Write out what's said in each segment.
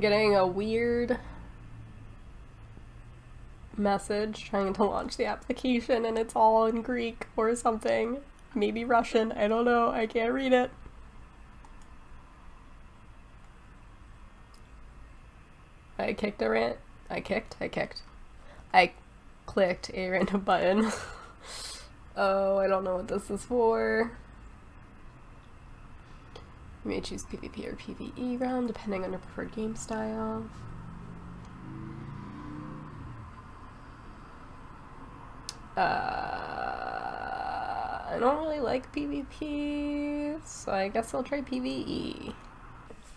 getting a weird message trying to launch the application, and it's all in Greek or something. Maybe Russian, I don't know, I can't read it. I clicked a random button. Oh, I don't know what this is for. You may choose PvP or PvE round depending on your preferred game style. I don't really like PvP, so I guess I'll try PvE.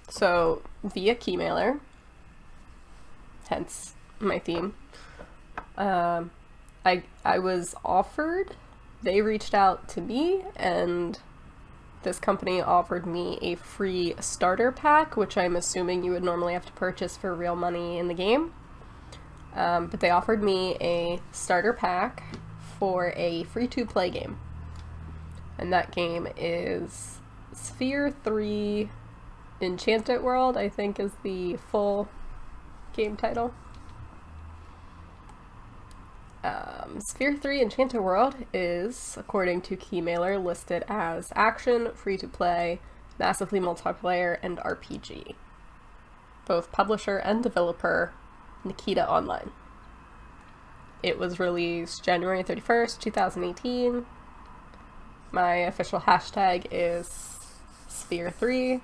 So, via KEYMAILER, hence my theme, I was offered, they reached out to me, and this company offered me a free starter pack, which I'm assuming you would normally have to purchase for real money in the game. But they offered me a starter pack for a free-to-play game. And that game is Spehere 3 Enchanted World, I think is the full game title. Spehere 3 Enchanted World is, according to KEYMAILER, listed as action, free-to-play, massively multiplayer, and RPG. Both publisher and developer, Nikita Online. It was released January 31st, 2018. My official hashtag is Spehere3.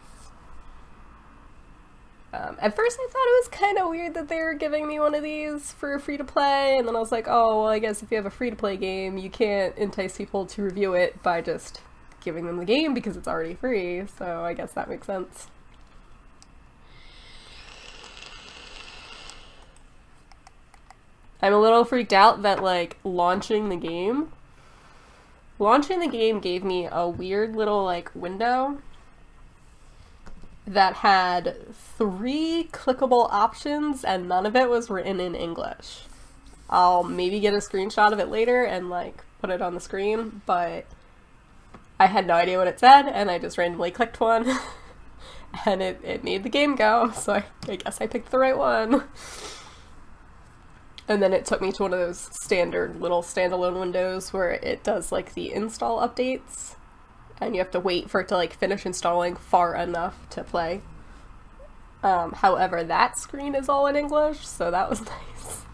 At first I thought it was kind of weird that they were giving me one of these for free-to-play, and then I was like, oh, well, I guess if you have a free-to-play game, you can't entice people to review it by just giving them the game because it's already free, so I guess that makes sense. I'm a little freaked out that, like, launching the game gave me a weird little, like, window that had 3 clickable options and none of it was written in English. I'll maybe get a screenshot of it later and, like, put it on the screen, but I had no idea what it said, and I just randomly clicked one, and it made the game go, so I guess I picked the right one. And then it took me to one of those standard little standalone windows where it does, like, the install updates, and you have to wait for it to, like, finish installing far enough to play. However, that screen is all in English, so that was nice.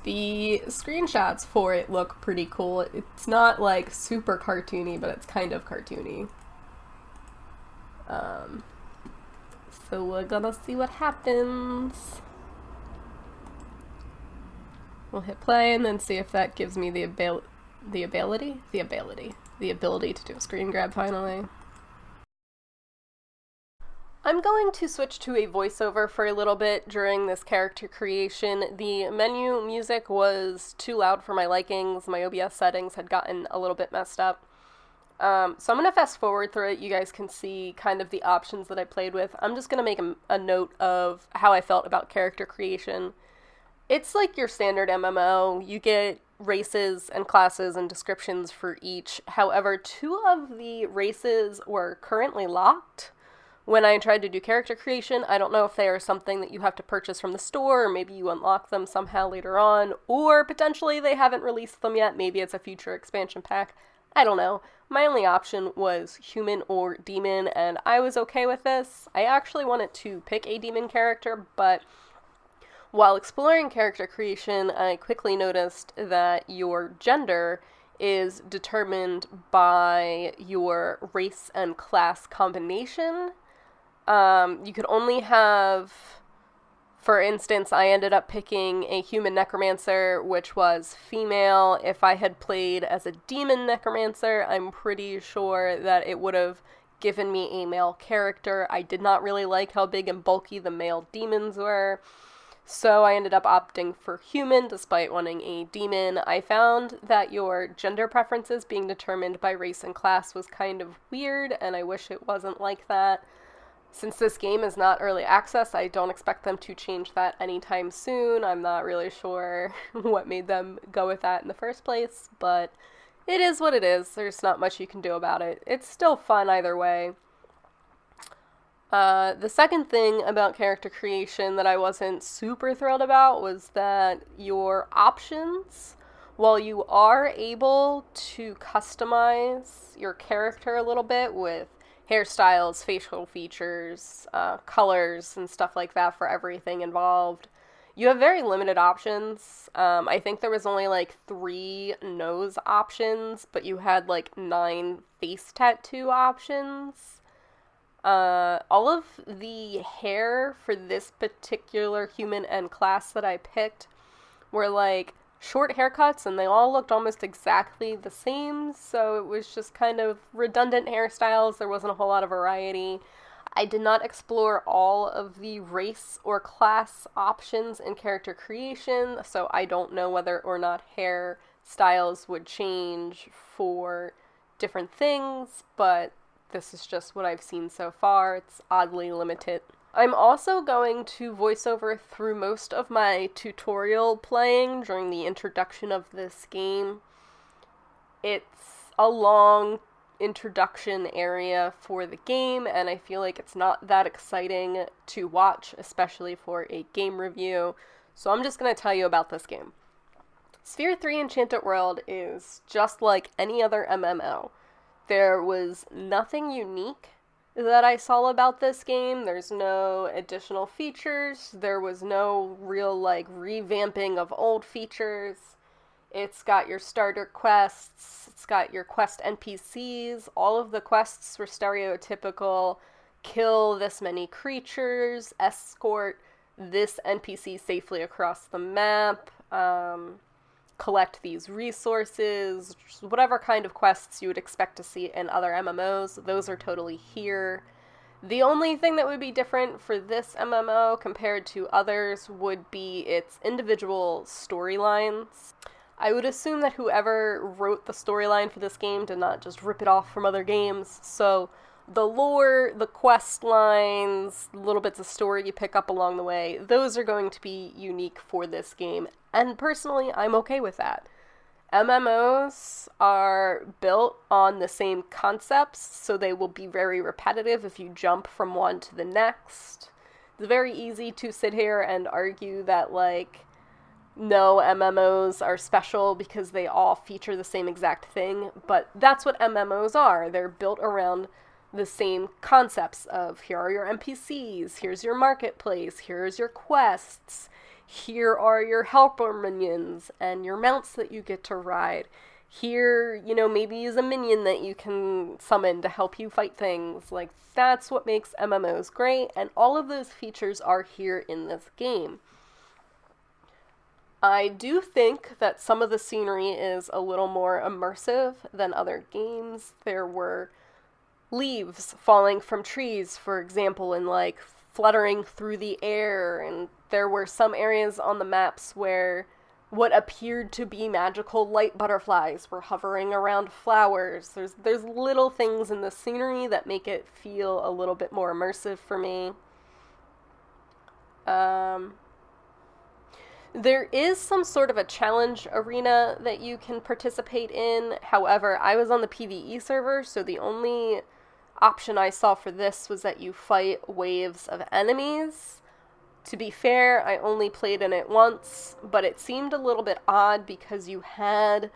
The screenshots for it look pretty cool. It's not, like, super cartoony, but it's kind of cartoony. So we're gonna see what happens. We'll hit play and then see if that gives me the ability to do a screen grab finally. I'm going to switch to a voiceover for a little bit during this character creation. The menu music was too loud for my likings. My OBS settings had gotten a little bit messed up. So I'm going to fast forward through it. You guys can see kind of the options that I played with. I'm just going to make a note of how I felt about character creation. It's like your standard MMO. You get races and classes and descriptions for each. However, 2 of the races were currently locked when I tried to do character creation. I don't know if they are something that you have to purchase from the store, or maybe you unlock them somehow later on, or potentially they haven't released them yet. Maybe it's a future expansion pack. I don't know. My only option was human or demon, and I was okay with this. I actually wanted to pick a demon character, but while exploring character creation, I quickly noticed that your gender is determined by your race and class combination. You could only have, for instance, I ended up picking a human necromancer, which was female. If I had played as a demon necromancer, I'm pretty sure that it would have given me a male character. I did not really like how big and bulky the male demons were, so I ended up opting for human despite wanting a demon. I found that your gender preferences being determined by race and class was kind of weird, and I wish it wasn't like that. Since this game is not early access, I don't expect them to change that anytime soon. I'm not really sure what made them go with that in the first place, but it is what it is. There's not much you can do about it. It's still fun either way. The second thing about character creation that I wasn't super thrilled about was that your options, while you are able to customize your character a little bit with hairstyles, facial features, colors, and stuff like that for everything involved, you have very limited options. I think there was only like 3 nose options, but you had like 9 face tattoo options. All of the hair for this particular human and class that I picked were like short haircuts, and they all looked almost exactly the same, so it was just kind of redundant hairstyles. There wasn't a whole lot of variety. I did not explore all of the race or class options in character creation, so I don't know whether or not hairstyles would change for different things, but this is just what I've seen so far. It's oddly limited. I'm also going to voiceover through most of my tutorial playing during the introduction of this game. It's a long introduction area for the game, and I feel like it's not that exciting to watch, especially for a game review, so I'm just going to tell you about this game. Spehere 3 Enchanted World is just like any other MMO. There was nothing unique that I saw about this game. There's no additional features. There was no real, like, revamping of old features. It's got your starter quests. It's got your quest NPCs. All of the quests were stereotypical. Kill this many creatures. Escort this NPC safely across the map. Collect these resources, whatever kind of quests you would expect to see in other MMOs, those are totally here. The only thing that would be different for this MMO compared to others would be its individual storylines. I would assume that whoever wrote the storyline for this game did not just rip it off from other games, so the lore, the quest lines, little bits of story you pick up along the way, those are going to be unique for this game. And personally, I'm okay with that. MMOs are built on the same concepts, so they will be very repetitive if you jump from one to the next. It's very easy to sit here and argue that, like, no, MMOs are special because they all feature the same exact thing, but that's what MMOs are. They're built around the same concepts of here are your NPCs, here's your marketplace, here's your quests, here are your helper minions and your mounts that you get to ride. Here, maybe is a minion that you can summon to help you fight things. Like, that's what makes MMOs great, and all of those features are here in this game. I do think that some of the scenery is a little more immersive than other games. There were leaves falling from trees, for example, and like fluttering through the air, and there were some areas on the maps where what appeared to be magical light butterflies were hovering around flowers. There's little things in the scenery that make it feel a little bit more immersive for me. There is some sort of a challenge arena that you can participate in. However, I was on the PvE server, so the only option I saw for this was that you fight waves of enemies. To be fair, I only played in it once, but it seemed a little bit odd because you had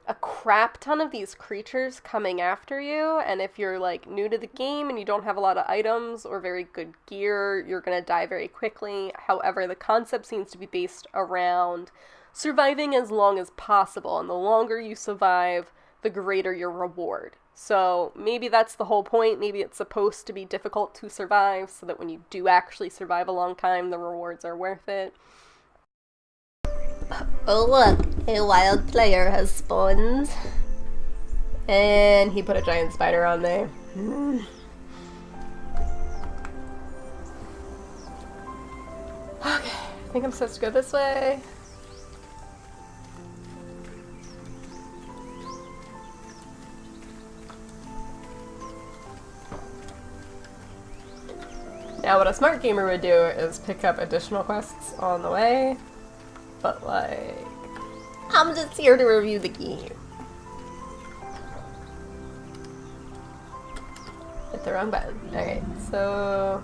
a crap ton of these creatures coming after you, and if you're like new to the game and you don't have a lot of items or very good gear, you're gonna die very quickly. However, the concept seems to be based around surviving as long as possible, and the longer you survive, the greater your reward. So maybe that's the whole point. Maybe it's supposed to be difficult to survive so that when you do actually survive a long time, the rewards are worth it. Oh look, a wild player has spawned. And he put a giant spider on there. Okay, I think I'm supposed to go this way. Now what a smart gamer would do is pick up additional quests on the way. But, like, I'm just here to review the game. hit the wrong button. Alright, so...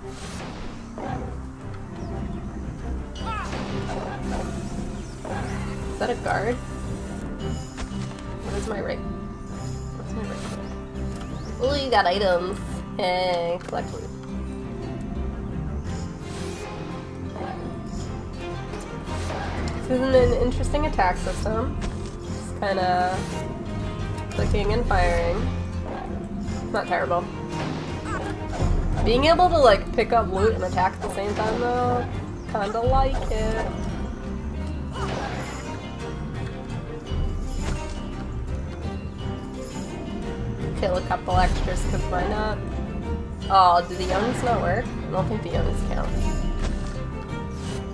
Is that a guard? Where's my right? What's my right? Oh, you got items. Hey, collect loot. This is an interesting attack system. It's kind of clicking and firing. Not terrible. Being able to like pick up loot and attack at the same time though, kinda like it. Kill a couple extras because why not? Oh, do the youngs not work? I don't think the youngs count.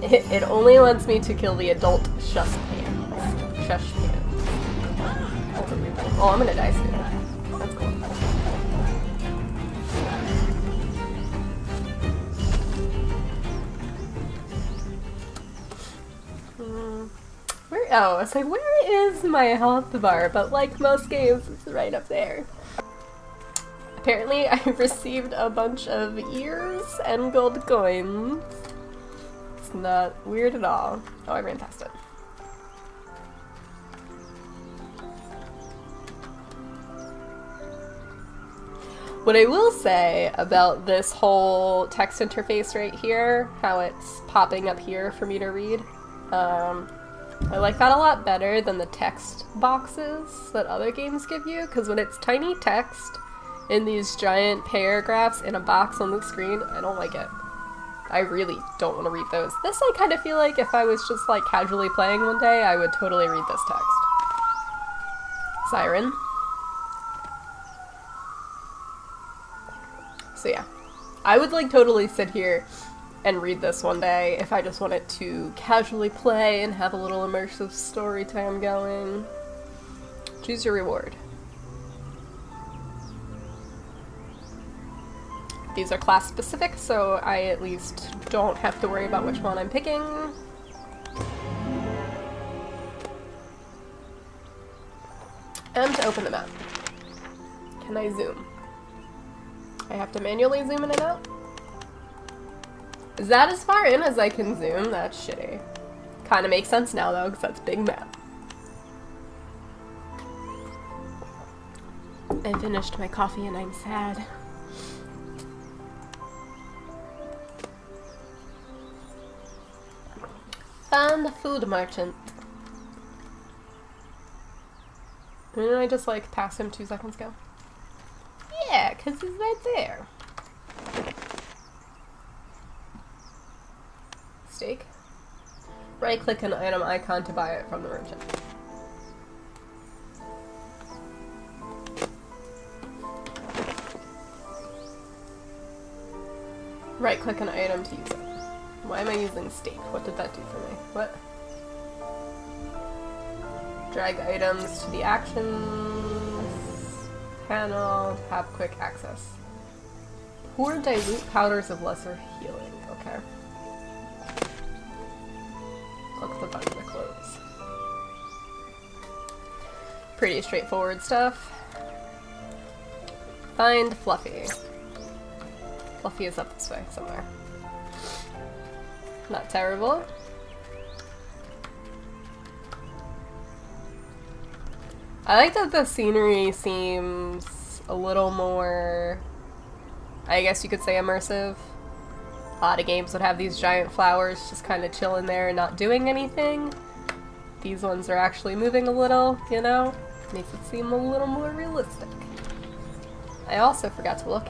It only wants me to kill the adult shush pants. Shush pants. That's a weird thing. Oh, I'm gonna die soon. That's cool. Oh, I was like, where is my health bar? But like most games, it's right up there. Apparently, I received a bunch of ears and gold coins. It's not weird at all. Oh, I ran past it. What I will say about this whole text interface right here, how it's popping up here for me to read, I like that a lot better than the text boxes that other games give you, because when it's tiny text in these giant paragraphs in a box on the screen, I don't like it. I really don't want to read those. This I kind of feel like if I was just like casually playing one day, I would totally read this text. Siren. So yeah, I would like totally sit here and read this one day if I just wanted to casually play and have a little immersive story time going. Choose your reward. These are class specific, so I at least don't have to worry about which one I'm picking. And to open the map. Can I zoom? I have to manually zoom in and out? Is that as far in as I can zoom? That's shitty. Kinda makes sense now though, because that's big map. I finished my coffee and I'm sad. Found the food merchant. Didn't I just like pass him 2 seconds ago? Yeah, because he's right there. Steak. Right click an item icon to buy it from the merchant. Right click an item to use it. Why am I using steak? What did that do for me? What? Drag items to the actions panel. Have quick access. Pour dilute powders of lesser healing. Okay. Click the button to close. Pretty straightforward stuff. Find Fluffy. Fluffy is up this way somewhere. Not terrible. I like that the scenery seems a little more, I guess you could say, immersive. A lot of games would have these giant flowers just kind of chilling there and not doing anything. These ones are actually moving a little, you know? Makes it seem a little more realistic. I also forgot to look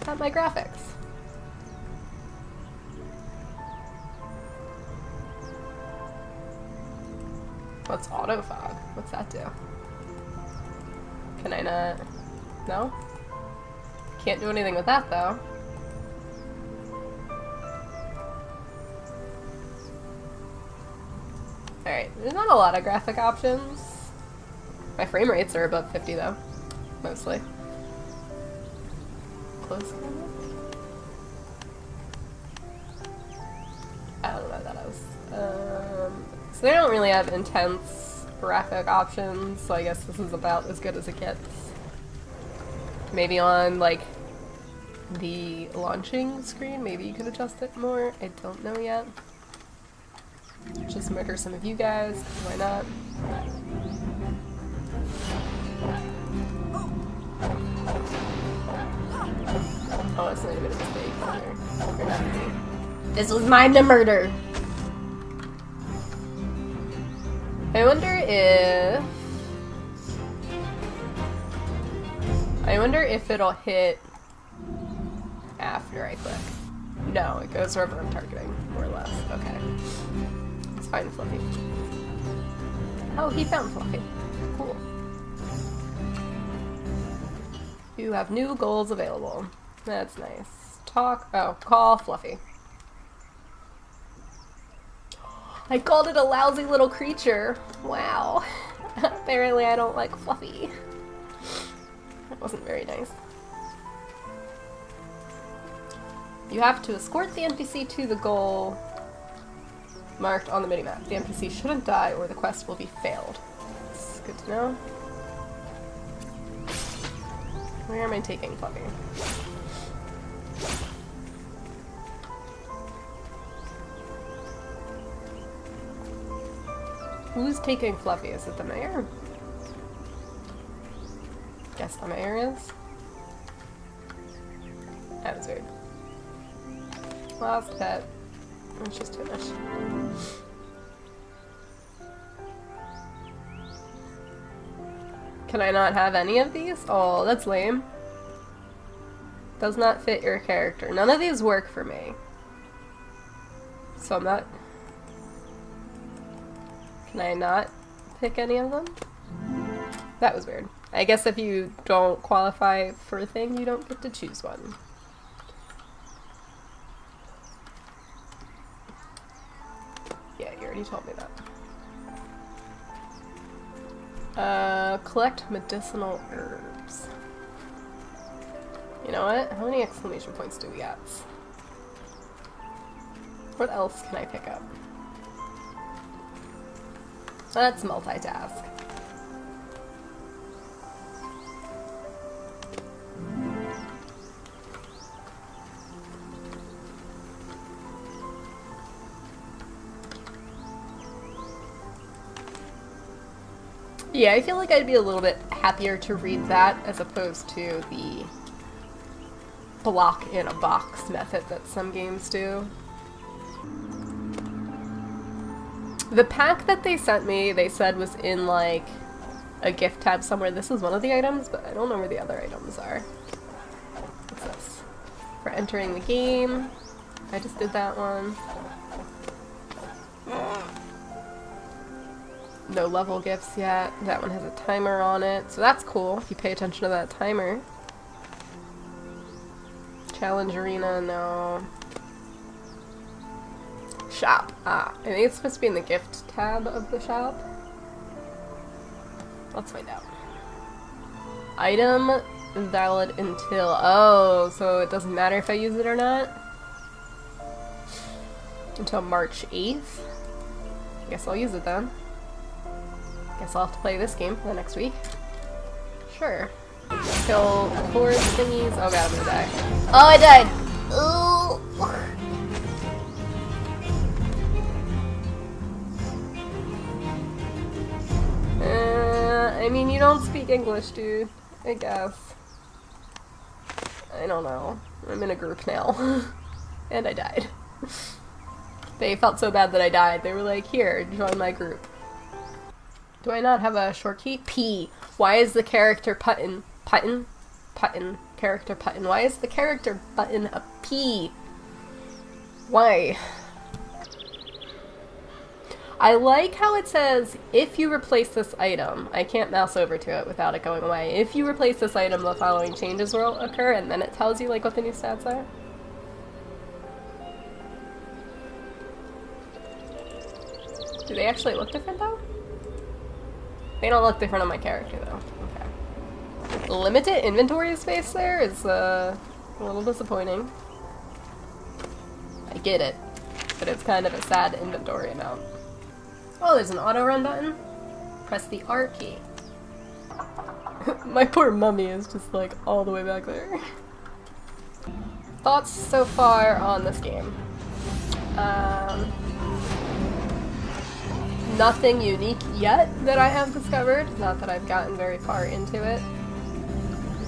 at my graphics. What's autofog? What's that do? Can I not? No? Can't do anything with that though. Alright, there's not a lot of graphic options. My frame rates are above 50 though. Mostly. Close camera? I don't know what that is. So they don't really have intense graphic options, so I guess this is about as good as it gets. Maybe on, like, the launching screen. Maybe you could adjust it more. I don't know yet. Just murder some of you guys. Why not? Oh, it's not even a mistake. You're not me. This was mine to murder. I wonder if it'll hit after I click. No, it goes wherever I'm targeting, more or less. Okay. Let's find Fluffy. Oh, he found Fluffy. Cool. You have new goals available. That's nice. Call Fluffy. I called it a lousy little creature. Wow. Apparently I don't like Fluffy. That wasn't very nice. You have to escort the NPC to the goal marked on the minimap. The NPC shouldn't die or the quest will be failed. That's good to know. Where am I taking Fluffy? Who's taking Fluffy? Is it the mayor? Guess the mayor is. That was weird. Last pet. Let's just finish. Can I not have any of these? Oh, that's lame. Does not fit your character. None of these work for me. So I'm not... Can I not pick any of them? That was weird. I guess if you don't qualify for a thing, you don't get to choose one. Yeah, you already told me that. Collect medicinal herbs. You know what? How many exclamation points do we got? What else can I pick up? Let's multitask. Yeah, I feel like I'd be a little bit happier to read that as opposed to the block in a box method that some games do. The pack that they sent me, they said was in like a gift tab somewhere. This is one of the items, but I don't know where the other items are. What's this? For entering the game. I just did that one. No level gifts yet. That one has a timer on it, so that's cool if you pay attention to that timer. Challenge arena, no. Shop. Ah, I think it's supposed to be in the gift tab of the shop. Let's find out. Item valid until... Oh, so it doesn't matter if I use it or not? Until March 8th? Guess I'll use it then. Guess I'll have to play this game for the next week. Sure. Kill 4 thingies. Oh god, I'm gonna die. Oh, I died! Ooh. I mean, you don't speak English, dude. I guess. I don't know. I'm in a group now. And I died. They felt so bad that I died. They were like, here, join my group. Do I not have a short key? P. Why is the character button? Character button. Why is the character button a P? Why? I like how it says, if you replace this item, I can't mouse over to it without it going away. If you replace this item, the following changes will occur, and then it tells you like what the new stats are. Do they actually look different though? They don't look different on my character though. Okay. Limited inventory space there is a little disappointing. I get it, but it's kind of a sad inventory amount. Oh, there's an auto run button. Press the R key. My poor mummy is just like all the way back there. Thoughts so far on this game? Nothing unique yet that I have discovered. Not that I've gotten very far into it.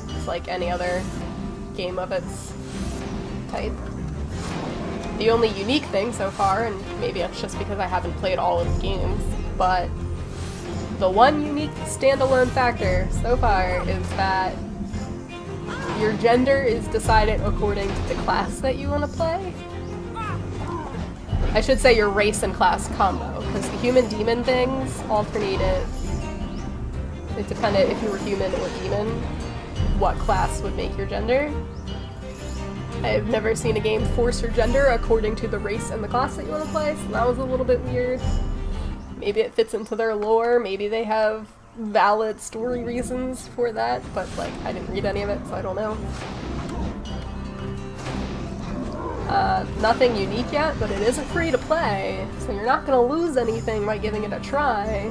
It's like any other game of its type. The only unique thing so far, and maybe it's just because I haven't played all of the games, but the one unique standalone factor so far is that your gender is decided according to the class that you want to play. I should say your race and class combo, because the human-demon things alternated. It depended if you were human or demon, what class would make your gender. I've never seen a game force your gender according to the race and the class that you want to play, so that was a little bit weird. Maybe it fits into their lore, maybe they have valid story reasons for that, but like, I didn't read any of it, so I don't know. Nothing unique yet, but it isn't free to play, so you're not gonna lose anything by giving it a try.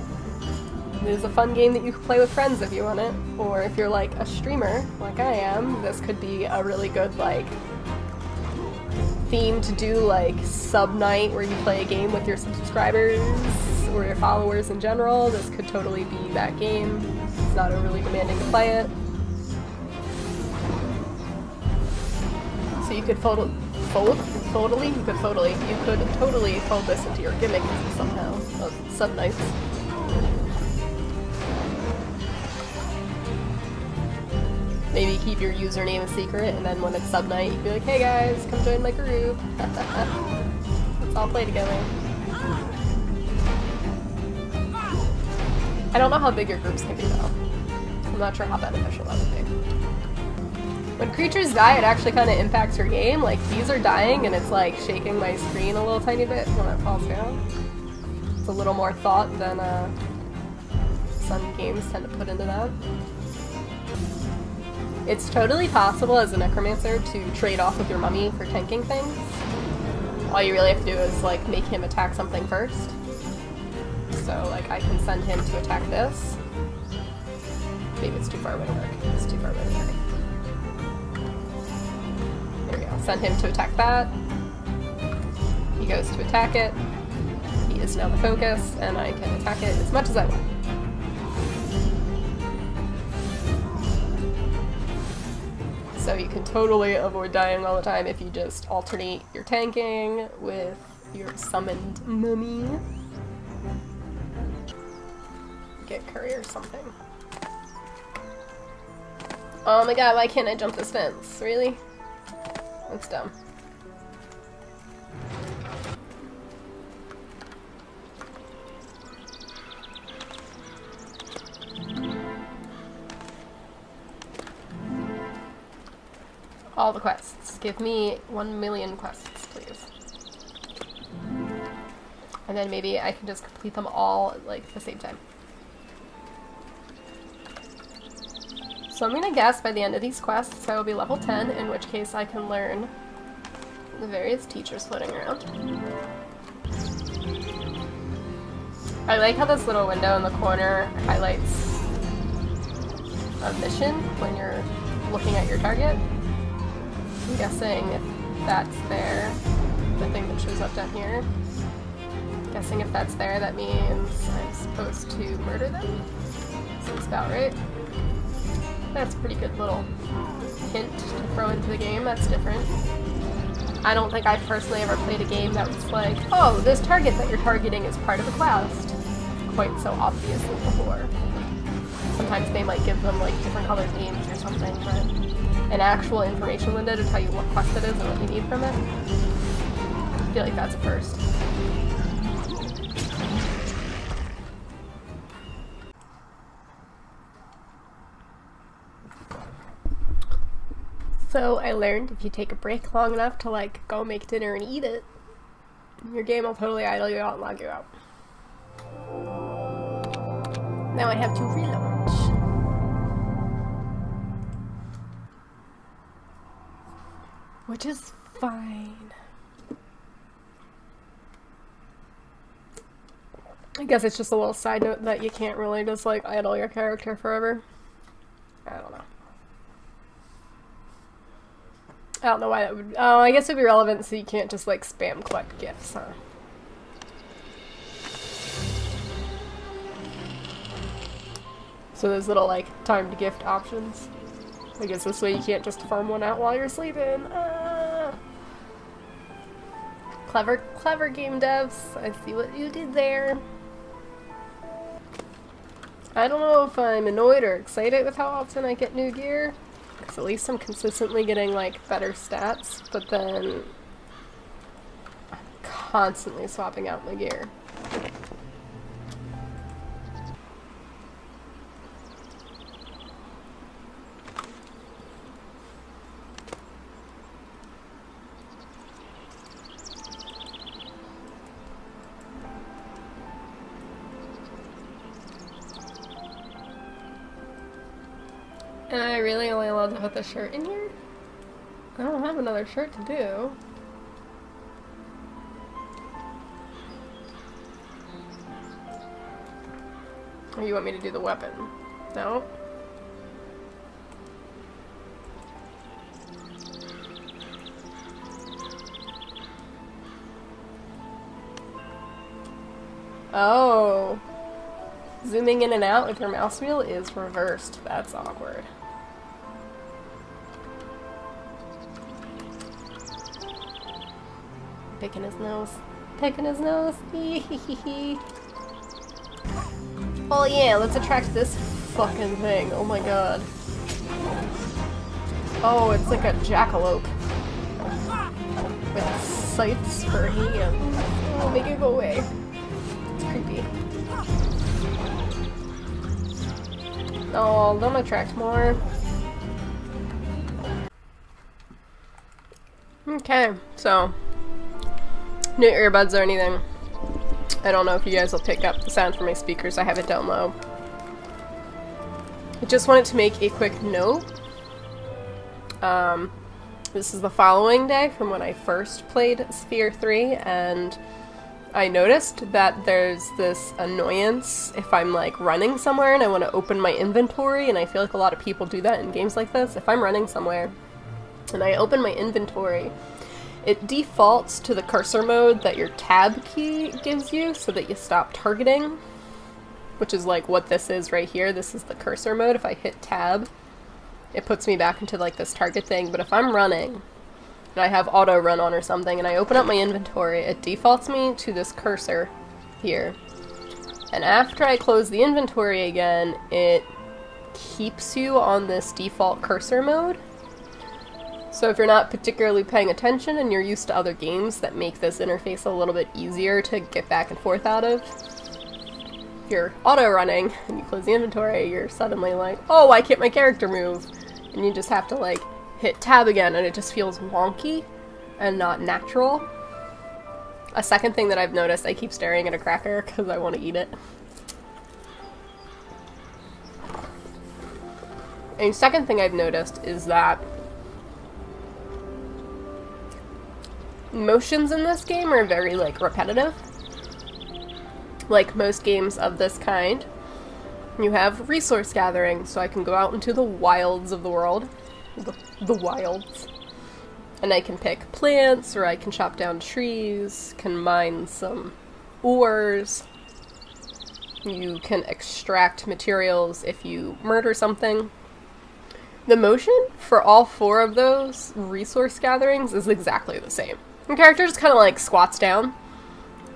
It is a fun game that you can play with friends if you want it, or if you're like a streamer, like I am, this could be a really good like theme to do like sub night where you play a game with your subscribers or your followers in general. This could totally be that game. It's not overly demanding to play it. So you could totally fold this into your gimmick somehow of sub nights. Maybe keep your username a secret, and then when it's sub night, you'd be like, "Hey guys, come join my group. Let's all play together." I don't know how big your groups can be though. I'm not sure how beneficial that would be. When creatures die, it actually kind of impacts your game. Like, these are dying, and it's like shaking my screen a little tiny bit when it falls down. It's a little more thought than some games tend to put into that. It's totally possible as a necromancer to trade off with your mummy for tanking things. All you really have to do is like make him attack something first. So like I can send him to attack this. Maybe it's too far away to work. It's too far away to work. There we go. Send him to attack that. He goes to attack it. He is now the focus, and I can attack it as much as I want. So you can totally avoid dying all the time if you just alternate your tanking with your summoned mummy. Get curry or something. Oh my god, why can't I jump this fence? Really? That's dumb. All the quests. Give me 1,000,000 quests, please. And then maybe I can just complete them all like at the same time. So I'm gonna guess by the end of these quests I will be level 10, in which case I can learn the various teachers floating around. I like how this little window in the corner highlights a mission when you're looking at your target. I'm guessing if that's there, the thing that shows up down here, guessing if that's there, that means I'm supposed to murder them. Seems about right. That's a pretty good little hint to throw into the game. That's different. I don't think I've personally ever played a game that was like, oh, this target that you're targeting is part of the quest, quite so obviously before. Sometimes they might give them like different colored names or something, but an actual information window to tell you what quest it is and what you need from it. I feel like that's a first. So I learned if you take a break long enough to like go make dinner and eat it, your game will totally idle you out and log you out. Now I have to relaunch. Which is fine. I guess it's just a little side note that you can't really just like idle your character forever. I don't know. I don't know why that would... Oh, I guess it would be relevant so you can't just, like, spam collect gifts, huh? So those little, like, timed gift options. I guess this way you can't just farm one out while you're sleeping. Clever, clever game devs. I see what you did there. I don't know if I'm annoyed or excited with how often I get new gear. Because at least I'm consistently getting, like, better stats. But then I'm constantly swapping out my gear. And I really only allowed to put the shirt in here? I don't have another shirt to do. Or you want me to do the weapon? No? Oh. Zooming in and out with your mouse wheel is reversed. That's awkward. Picking his nose. Picking his nose. Oh yeah, let's attract this fucking thing. Oh my god. Oh, it's like a jackalope. With sights for hands. Oh, make it go away. It's creepy. Oh, don't attract more. Okay, so no earbuds or anything. I don't know if you guys will pick up the sound from my speakers. I have it down low. I just wanted to make a quick note. This is the following day from when I first played Spehere 3, and I noticed that there's this annoyance if I'm like running somewhere and I want to open my inventory, and I feel like a lot of people do that in games like this. If I'm running somewhere and I open my inventory, it defaults to the cursor mode that your tab key gives you so that you stop targeting, which is like what this is right here. This is the cursor mode. If I hit tab, it puts me back into like this target thing. But if I'm running and I have auto run on or something and I open up my inventory, it defaults me to this cursor here. And after I close the inventory again, it keeps you on this default cursor mode. So if you're not particularly paying attention and you're used to other games that make this interface a little bit easier to get back and forth out of, if you're auto-running and you close the inventory, you're suddenly like, oh, why can't my character move? And you just have to, like, hit tab again, and it just feels wonky and not natural. A second thing that I've noticed, I keep staring at a cracker because I want to eat it. And second thing I've noticed is that motions in this game are very, like, repetitive. Like most games of this kind, you have resource gathering, so I can go out into the wilds of the world. The wilds. And I can pick plants, or I can chop down trees, can mine some ores. You can extract materials if you murder something. The motion for all four of those resource gatherings is exactly the same. The character just kind of like squats down.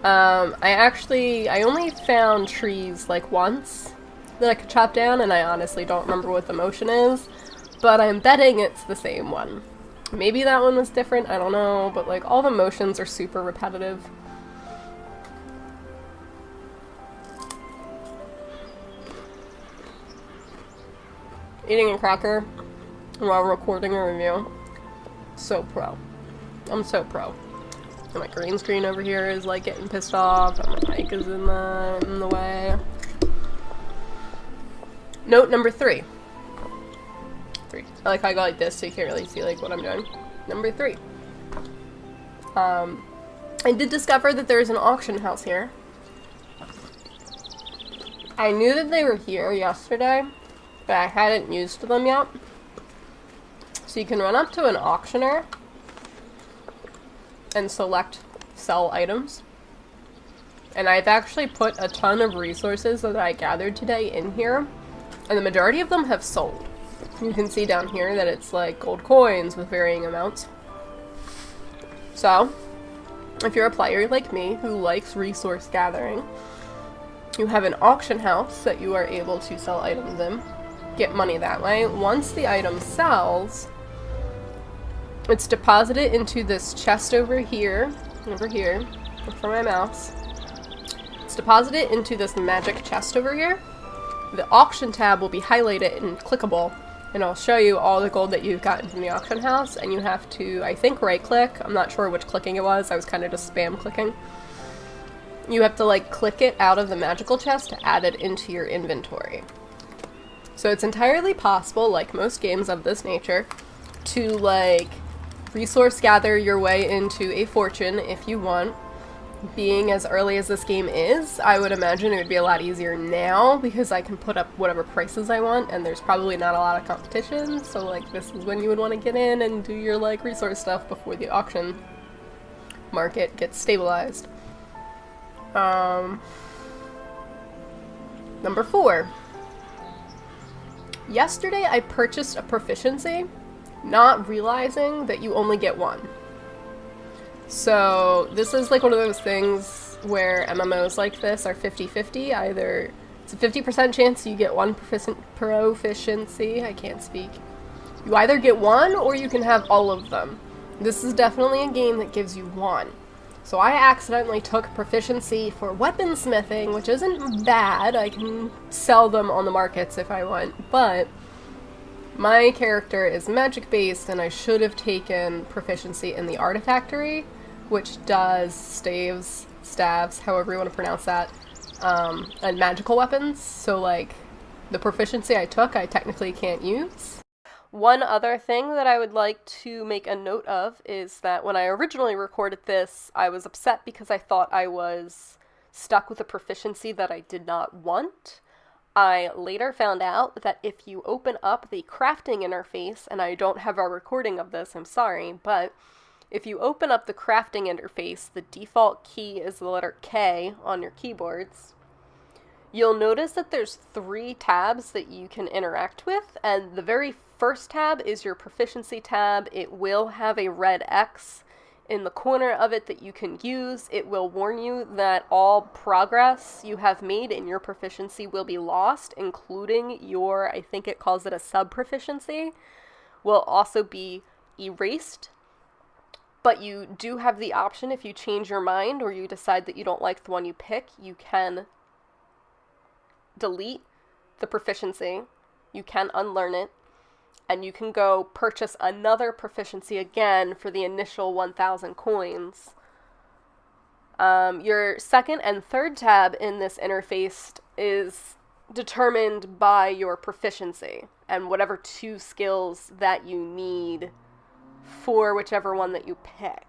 I only found trees like once that I could chop down, and I honestly don't remember what the motion is, but I'm betting it's the same one. Maybe that one was different, I don't know, but like all the motions are super repetitive. Eating a cracker while recording a review. So pro. I'm so pro. And my green screen over here is like getting pissed off, and my mic is in the way. Note number 3. I like how I go like this so you can't really see like what I'm doing. Number 3. I did discover that there's an auction house here. I knew that they were here yesterday, but I hadn't used them yet. So you can run up to an auctioneer and select sell items. And I've actually put a ton of resources that I gathered today in here, and the majority of them have sold. You can see down here that it's like gold coins with varying amounts. So, if you're a player like me who likes resource gathering, you have an auction house that you are able to sell items in, get money that way. Once the item sells, it's deposited into this chest over here, look for my mouse. It's deposited into this magic chest over here. The auction tab will be highlighted and clickable, and I'll show you all the gold that you've gotten from the auction house, and you have to, I think, right click. I'm not sure which clicking it was. I was kind of just spam clicking. You have to like click it out of the magical chest to add it into your inventory. So it's entirely possible, like most games of this nature, to like resource gather your way into a fortune if you want. Being as early as this game is, I would imagine it would be a lot easier now because I can put up whatever prices I want and there's probably not a lot of competition, so like this is when you would want to get in and do your like resource stuff before the auction market gets stabilized. Number 4. Yesterday I purchased a proficiency, not realizing that you only get one. So this is like one of those things where MMOs like this are 50-50. Either it's a 50% chance you get one proficiency, I can't speak. You either get one or you can have all of them. This is definitely a game that gives you one. So I accidentally took proficiency for weaponsmithing, which isn't bad. I can sell them on the markets if I want, but my character is magic based and I should have taken proficiency in the artifactory, which does staves, however you want to pronounce that, and magical weapons. So like the proficiency I took, I technically can't use. One other thing that I would like to make a note of is that when I originally recorded this, I was upset because I thought I was stuck with a proficiency that I did not want. I later found out that if you open up the crafting interface, and I don't have a recording of this, I'm sorry, but if you open up the crafting interface, the default key is the letter K on your keyboards. You'll notice that there's 3 tabs that you can interact with, and the very first tab is your proficiency tab. It will have a red X in the corner of it that you can use. It will warn you that all progress you have made in your proficiency will be lost, including your, I think it calls it a sub-proficiency, will also be erased. But you do have the option, if you change your mind or you decide that you don't like the one you pick, you can delete the proficiency, you can unlearn it, and you can go purchase another proficiency again for the initial 1,000 coins. Your second and third tab in this interface is determined by your proficiency and whatever 2 skills that you need for whichever one that you pick.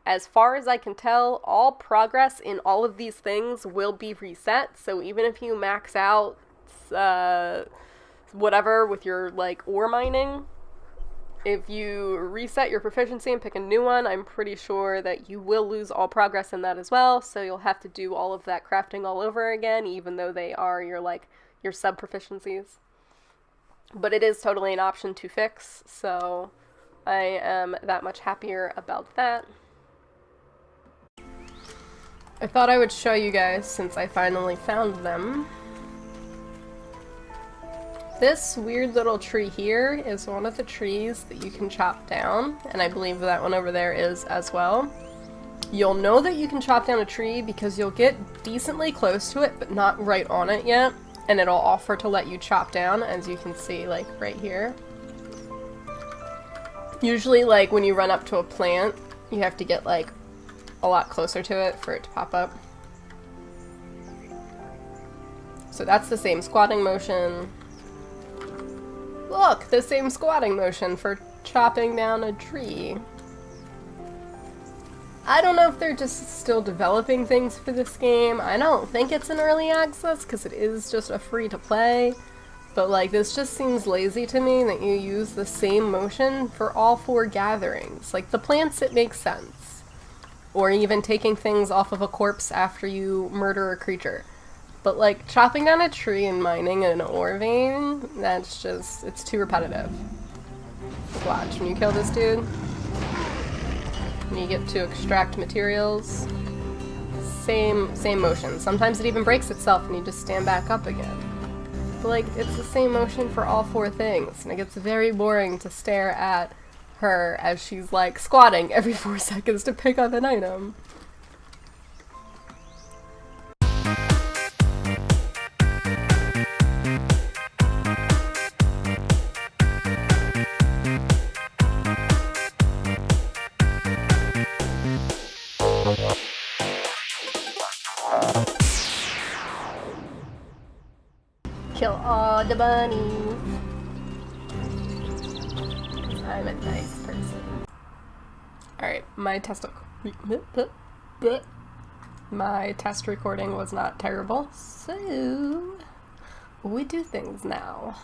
As far as I can tell, all progress in all of these things will be reset, so even if you max out whatever with your like ore mining, if you reset your proficiency and pick a new one, I'm pretty sure that you will lose all progress in that as well, so you'll have to do all of that crafting all over again, even though they are your sub proficiencies. But it is totally an option to fix, so I am that much happier about that. I thought I would show you guys since I finally found them. This weird little tree here is one of the trees that you can chop down, and I believe that one over there is as well. You'll know that you can chop down a tree because you'll get decently close to it, but not right on it yet, and it'll offer to let you chop down, as you can see, like, right here. Usually, like, when you run up to a plant, you have to get, like, a lot closer to it for it to pop up. So that's the same squatting motion. Look, the same squatting motion for chopping down a tree. I don't know if they're just still developing things for this game. I don't think it's in early access because it is just a free to play. But like, this just seems lazy to me that you use the same motion for all 4 gatherings. Like, the plants, it makes sense. Or even taking things off of a corpse after you murder a creature. But like, chopping down a tree and mining an ore vein, that's just, it's too repetitive. Like, watch, when you kill this dude, when you get to extract materials, same motion. Sometimes it even breaks itself and you just stand back up again. But like, it's the same motion for all 4 things, and it gets very boring to stare at her as she's like squatting every 4 seconds to pick up an item. Kill all the bunnies. I'm a nice person. Alright, my test recording was not terrible, so we do things now.